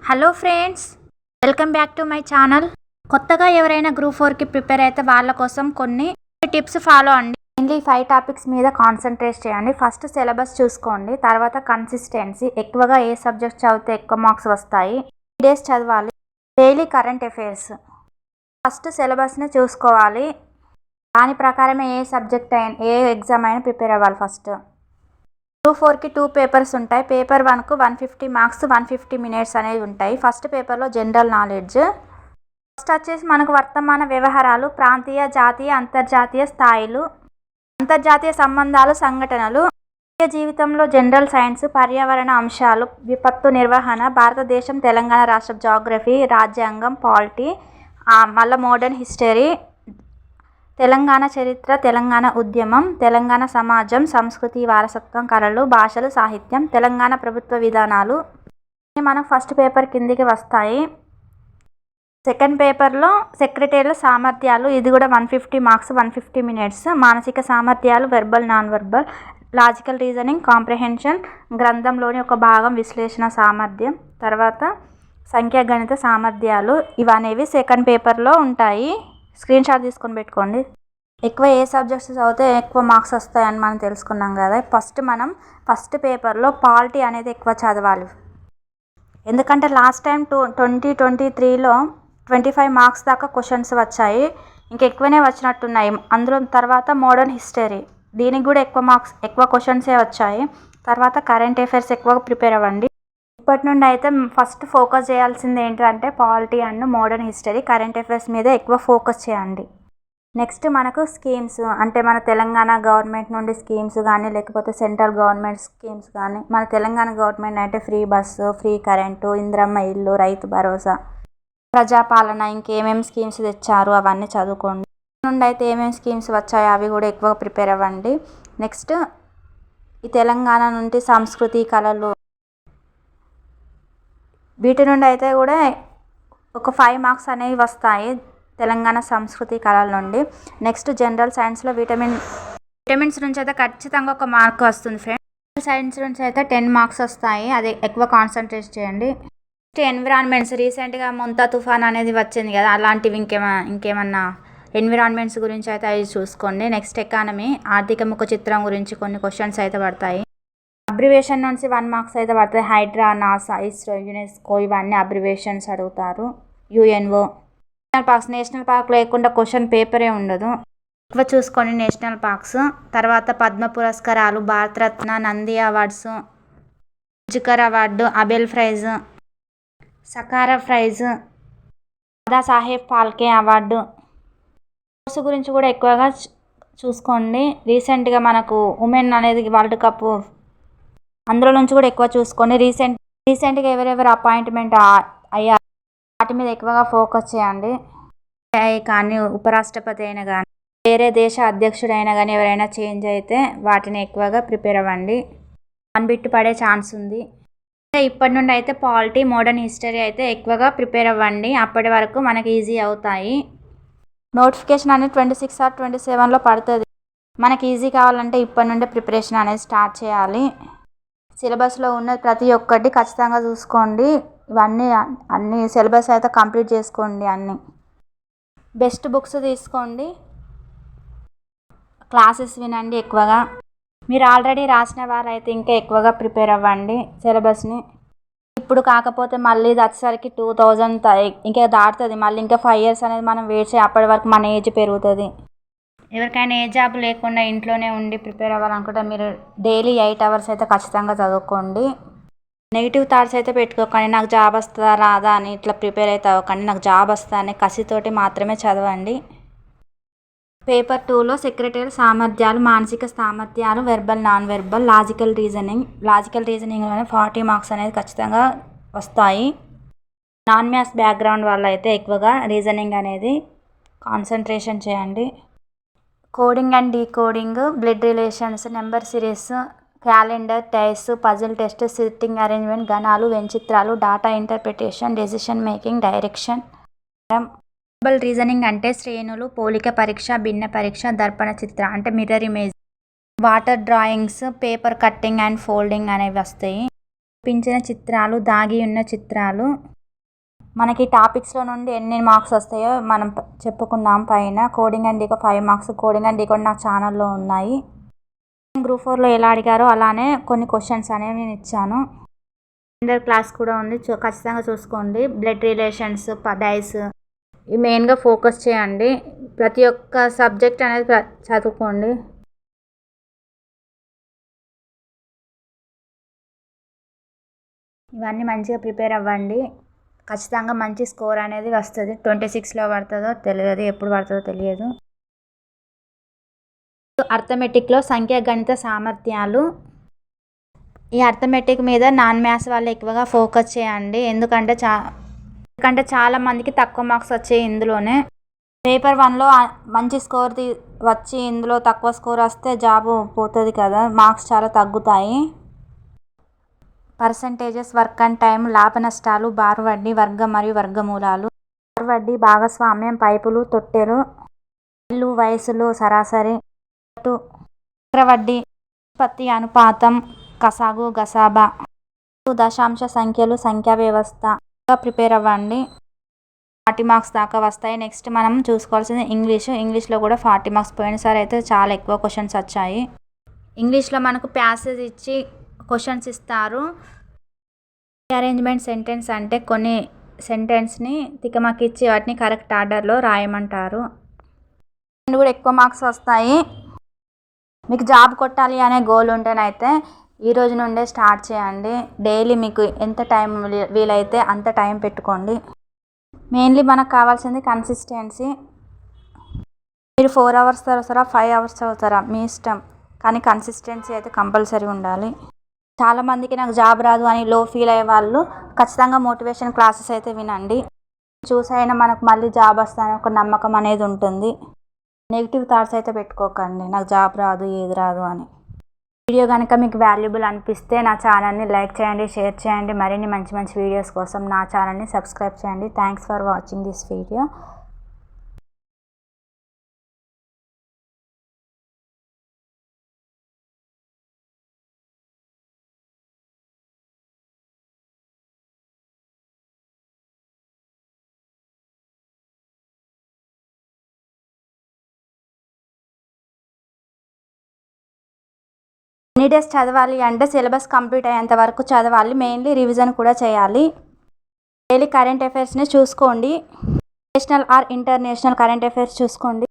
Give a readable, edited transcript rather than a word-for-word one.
Hello friends, welcome back to my channel. కొత్తగా ఎవరైనా group 4కి ప్రిపేర్ అయితే వాళ్ళ కోసం కొన్ని టిప్స్ ఫాలో అండి. మెయిన్లీ 5 టాపిక్స్ మీద కాన్సన్ట్రేట్ చేయండి. ఫస్ట్ సిలబస్ చూసుకోండి, తర్వాత కన్సిస్టెన్సీ, ఎక్కువగా ఏ సబ్జెక్ట్ చదివితే ఎక్కువ మార్క్స్ వస్తాయి, డేస్ చదవాలి, డైలీ కరెంట్ అఫైర్స్. ఫస్ట్ సిలబస్ని చూసుకోవాలి, దాని ప్రకారమే ఏ సబ్జెక్ట్ అయినా ఏ ఎగ్జామ్ అయినా ప్రిపేర్ అవ్వాలి. ఫస్ట్ గ్రూప్ 4కి 2 పేపర్స్ ఉంటాయి. పేపర్ 1కు 150 మార్క్స్ 150 మినిట్స్ అనేవి ఉంటాయి. ఫస్ట్ పేపర్లో జనరల్ నాలెడ్జ్. ఫస్ట్ వచ్చేసి మనకు వర్తమాన వ్యవహారాలు, ప్రాంతీయ, జాతీయ, అంతర్జాతీయ స్థాయిలు, అంతర్జాతీయ సంబంధాలు, సంఘటనలు, జీవితంలో జనరల్ సైన్స్, పర్యావరణ అంశాలు, విపత్తు నిర్వహణ, భారతదేశం, తెలంగాణ రాష్ట్రం, జాగ్రఫీ, రాజ్యాంగం, పాలిటీ, మళ్ళీ మోడర్న్ హిస్టరీ, తెలంగాణ చరిత్ర, తెలంగాణ ఉద్యమం, తెలంగాణ సమాజం, సంస్కృతి, వారసత్వం, కళలు, భాషలు, సాహిత్యం, తెలంగాణ ప్రభుత్వ విధానాలు మనకు ఫస్ట్ పేపర్ కిందికి వస్తాయి. సెకండ్ పేపర్లో సెక్రటరీల సామర్థ్యాలు, ఇది కూడా 150 మార్క్స్ 150 మినిట్స్. మానసిక సామర్థ్యాలు, verbal, non verbal, logical reasoning, comprehension, గ్రంథంలోని ఒక భాగం, విశ్లేషణ సామర్థ్యం, తర్వాత సంఖ్యాగణిత సామర్థ్యాలు, ఇవనేవి సెకండ్ పేపర్లో ఉంటాయి. స్క్రీన్ షాట్ తీసుకొని పెట్టుకోండి. ఎక్కువ ఏ సబ్జెక్ట్స్ చదివితే ఎక్కువ మార్క్స్ వస్తాయని మనం తెలుసుకున్నాం కదా. ఫస్ట్ పేపర్లో పాలిటీ అనేది ఎక్కువ చదవాలి. ఎందుకంటే లాస్ట్ టైం 2023లో 25 మార్క్స్ దాకా క్వశ్చన్స్ వచ్చాయి, ఇంకెక్కువనే వచ్చినట్టున్నాయి. అందులో తర్వాత మోడర్న్ హిస్టరీ, దీనికి కూడా ఎక్కువ క్వశ్చన్సే వచ్చాయి. తర్వాత కరెంట్ అఫైర్స్ ఎక్కువగా ప్రిపేర్ అవ్వండి. ఇప్పటి నుండి అయితే ఫస్ట్ ఫోకస్ చేయాల్సింది ఏంటంటే polity and modern history, current affairs మీద ఎక్కువ ఫోకస్ చేయండి. నెక్స్ట్ మనకు స్కీమ్స్, అంటే మన తెలంగాణ గవర్నమెంట్ నుండి స్కీమ్స్ కానీ, లేకపోతే సెంట్రల్ గవర్నమెంట్ స్కీమ్స్ కానీ, మన తెలంగాణ గవర్నమెంట్ అయితే free bus, free current, Indiramma ఇల్లు, రైతు భరోసా, ప్రజాపాలన, ఇంకేమేమి స్కీమ్స్ తెచ్చారు అవన్నీ చదువుకోండి. నుండి అయితే ఏమేమి స్కీమ్స్ వచ్చాయో అవి కూడా ఎక్కువ ప్రిపేర్ అవ్వండి. నెక్స్ట్ ఈ తెలంగాణ నుండి సంస్కృతి, కళలు, వీటి నుండి అయితే కూడా ఒక 5 మార్క్స్ అనేవి వస్తాయి తెలంగాణ సంస్కృతి కళల నుండి. నెక్స్ట్ జనరల్ సైన్స్లో విటమిన్స్ నుంచి అయితే ఖచ్చితంగా ఒక మార్క్ వస్తుంది ఫ్రెండ్స్. సైన్స్ నుంచి అయితే 10 మార్క్స్ వస్తాయి, అది ఎక్కువ కాన్సన్ట్రేట్ చేయండి. నెక్స్ట్ ఎన్విరాన్మెంట్స్, రీసెంట్గా ముంతా తుఫాన్ అనేది వచ్చింది కదా, అలాంటివి ఇంకేమన్నా ఎన్విరాన్మెంట్స్ గురించి అయితే అవి చూసుకోండి. నెక్స్ట్ ఎకానమీ, ఆర్థిక ముఖ చిత్రం గురించి కొన్ని క్వశ్చన్స్ అయితే పడతాయి. అబ్రివేషన్ నుంచి 1 మార్క్స్ అయితే పడుతుంది. హైడ్రా, నాసా, ఇస్రో, యునెస్కో, ఇవన్నీ అబ్రివేషన్స్ అడుగుతారు. యుఎన్ఓ. నేషనల్ పార్క్ లేకుండా క్వశ్చన్ పేపరే ఉండదు, ఎక్కువ చూసుకోండి నేషనల్ పార్క్స్. తర్వాత పద్మ పురస్కారాలు, భారతరత్న, నంది అవార్డ్స్, జుకర్ award, Abel prize, Sakharov prize, Dadasaheb Phalke award. Sports గురించి కూడా ఎక్కువగా చూసుకోండి. రీసెంట్గా మనకు ఉమెన్ అనేది వరల్డ్ కప్, అందులో నుంచి కూడా ఎక్కువ చూసుకోండి. రీసెంట్గా ఎవరెవరు అపాయింట్మెంట్ అయ్యారు వాటి మీద ఎక్కువగా ఫోకస్ చేయండి. కానీ ఉపరాష్ట్రపతి అయినా కానీ, వేరే దేశ అధ్యక్షుడైనా కానీ ఎవరైనా చేంజ్ అయితే వాటిని ఎక్కువగా ప్రిపేర్ అవ్వండి. 1 బిట్ పడే ఛాన్స్ ఉంది. ఇప్పటి నుండి అయితే పాలిటీ, మోడర్న్ హిస్టరీ అయితే ఎక్కువగా ప్రిపేర్ అవ్వండి. అప్పటి వరకు మనకి ఈజీ అవుతాయి. నోటిఫికేషన్ అనేది 26 or 27లో పడుతుంది. మనకి ఈజీ కావాలంటే ఇప్పటి నుండి ప్రిపరేషన్ అనేది స్టార్ట్ చేయాలి. సిలబస్లో ఉన్న ప్రతి ఒక్కటి ఖచ్చితంగా చూసుకోండి. అన్ని సిలబస్ అయితే కంప్లీట్ చేసుకోండి. అన్ని బెస్ట్ బుక్స్ తీసుకోండి, క్లాసెస్ వినండి ఎక్కువగా. మీరు ఆల్రెడీ రాసిన వారైతే ఇంకా ఎక్కువగా ప్రిపేర్ అవ్వండి సిలబస్ని. ఇప్పుడు కాకపోతే మళ్ళీ ఇది వచ్చేసరికి 2000 ఇంకా దాటుతుంది. మళ్ళీ ఇంకా 5 years అనేది మనం వెయిట్ చేయాలి. అప్పటి వరకు మన ఏజ్ పెరుగుతుంది. ఎవరికైనా ఏ జాబ్ లేకుండా ఇంట్లోనే ఉండి ప్రిపేర్ అవ్వాలనుకుంటే మీరు డైలీ 8 hours అయితే ఖచ్చితంగా చదువుకోండి. నెగిటివ్ థాట్స్ అయితే పెట్టుకోకండి, నాకు జాబ్ వస్తుందా రాదా అని ఇట్లా ప్రిపేర్ అయితే అవ్వకండి. నాకు జాబ్ వస్తుందా అనే కసితోటి మాత్రమే చదవండి. పేపర్ 2లో సెక్రటరీ సామర్థ్యాలు, మానసిక సామర్థ్యాలు, వెర్బల్, నాన్ వెర్బల్, లాజికల్ రీజనింగ్లోనే 40 మార్క్స్ అనేది ఖచ్చితంగా వస్తాయి. నాన్ మ్యాథ్స్ బ్యాక్గ్రౌండ్ వల్ల అయితే ఎక్కువగా రీజనింగ్ అనేది కాన్సన్ట్రేషన్ చేయండి. Coding and decoding, blood relations, number series, calendar, dice, puzzle test, sitting arrangement, గణాలు, వెంచిత్రాలు, data interpretation, decision making, direction. Verbal reasoning అంటే శ్రేణులు, పోలిక పరీక్ష, భిన్న పరీక్ష, దర్పణ చిత్ర అంటే mirror image, water drawings, paper cutting and folding అనేవి వస్తాయి. చూపించిన చిత్రాలు, దాగి ఉన్న చిత్రాలు, మనకి టాపిక్స్లో నుండి ఎన్ని మార్క్స్ వస్తాయో మనం చెప్పుకున్నాం పైన. Coding and decode 5 marks, coding and decode నా ఛానల్లో ఉన్నాయి. గ్రూప్ 4లో ఎలా అడిగారో అలానే కొన్ని క్వశ్చన్స్ అనేవి నేను ఇచ్చాను. జనరల్ క్లాస్ కూడా ఉంది, ఖచ్చితంగా చూసుకోండి. బ్లడ్ రిలేషన్స్, డైస్ ఇవి మెయిన్గా ఫోకస్ చేయండి. ప్రతి ఒక్క సబ్జెక్ట్ అనేది చదువుకోండి. ఇవన్నీ మంచిగా ప్రిపేర్ అవ్వండి. ఖచ్చితంగా మంచి స్కోర్ అనేది వస్తుంది. 26లో పడుతుందో తెలియదు, ఎప్పుడు పడుతుందో తెలియదు. అర్థమెటిక్లో సంఖ్యా గణిత సామర్థ్యాలు. ఈ అర్థమెటిక్ మీద నాన్ మ్యాథ్స్ వాళ్ళు ఎక్కువగా ఫోకస్ చేయండి. ఎందుకంటే చాలా మందికి తక్కువ మార్క్స్ వచ్చాయి ఇందులోనే. పేపర్ 1లో మంచి స్కోర్ వచ్చి ఇందులో తక్కువ స్కోర్ వస్తే జాబ్ పోతుంది కదా, మార్క్స్ చాలా తగ్గుతాయి. పర్సంటేజెస్, వర్క్ అండ్ టైం, లాభ నష్టాలు, బారు వడ్డీ, వర్గం మరియు వర్గమూలాలు. బారు వడ్డీ, భాగస్వామ్యం, పైపులు, తొట్టెలు, ఇల్లు, వయసులు, సరాసరి, చక్రవడ్డీ, నిష్పత్తి, అనుపాతం, కసాగు, గసాబా, దశాంశ సంఖ్యలు, సంఖ్యా వ్యవస్థ. ప్రిపేర్ అవ్వండి. 40 మార్క్స్ దాకా వస్తాయి. నెక్స్ట్ మనం చూసుకోవాల్సింది ఇంగ్లీష్లో కూడా 40 మార్క్స్. పోయినసారి అయితే చాలా ఎక్కువ క్వశ్చన్స్ వచ్చాయి. ఇంగ్లీష్లో మనకు ప్యాసేజ్ ఇచ్చి క్వశ్చన్స్ ఇస్తారు. రీఅరేంజ్మెంట్ సెంటెన్స్ అంటే కొన్ని సెంటెన్స్ని తికమకిచ్చి వాటిని కరెక్ట్ ఆర్డర్లో రాయమంటారు. కూడా ఎక్కువ మార్క్స్ వస్తాయి. మీకు జాబ్ కొట్టాలి అనే గోల్ ఉంటేనైతే ఈ రోజు నుండే స్టార్ట్ చేయండి. డైలీ మీకు ఎంత టైం వీలైతే అంత టైం పెట్టుకోండి. మెయిన్లీ మనకు కావాల్సింది కన్సిస్టెన్సీ. మీరు 4 అవర్స్ చదువుతారా, 5 అవర్స్ చదువుతారా మీ ఇష్టం, కానీ కన్సిస్టెన్సీ అయితే కంపల్సరీ ఉండాలి. చాలామందికి నాకు జాబ్ రాదు అని లో ఫీల్ అయ్యే వాళ్ళు ఖచ్చితంగా మోటివేషన్ క్లాసెస్ అయితే వినండి. చూసైనా మనకు మళ్ళీ జాబ్ వస్తుందని ఒక నమ్మకం అనేది ఉంటుంది. నెగిటివ్ థాట్స్ అయితే పెట్టుకోకండి, నాకు జాబ్ రాదు, ఏది రాదు అని. వీడియో కనుక మీకు వాల్యుబుల్ అనిపిస్తే నా ఛానల్ని లైక్ చేయండి, షేర్ చేయండి. మరిన్ని మంచి మంచి వీడియోస్ కోసం నా ఛానల్ని సబ్స్క్రైబ్ చేయండి. Thanks for watching this video. ఎన్ని డేస్ చదవాలి అంటే సిలబస్ కంప్లీట్ అయ్యేంత వరకు చదవాలి. మెయిన్లీ రివిజన్ కూడా చేయాలి. డైలీ కరెంట్ అఫైర్స్ని చూసుకోండి. National are international current affairs చూసుకోండి.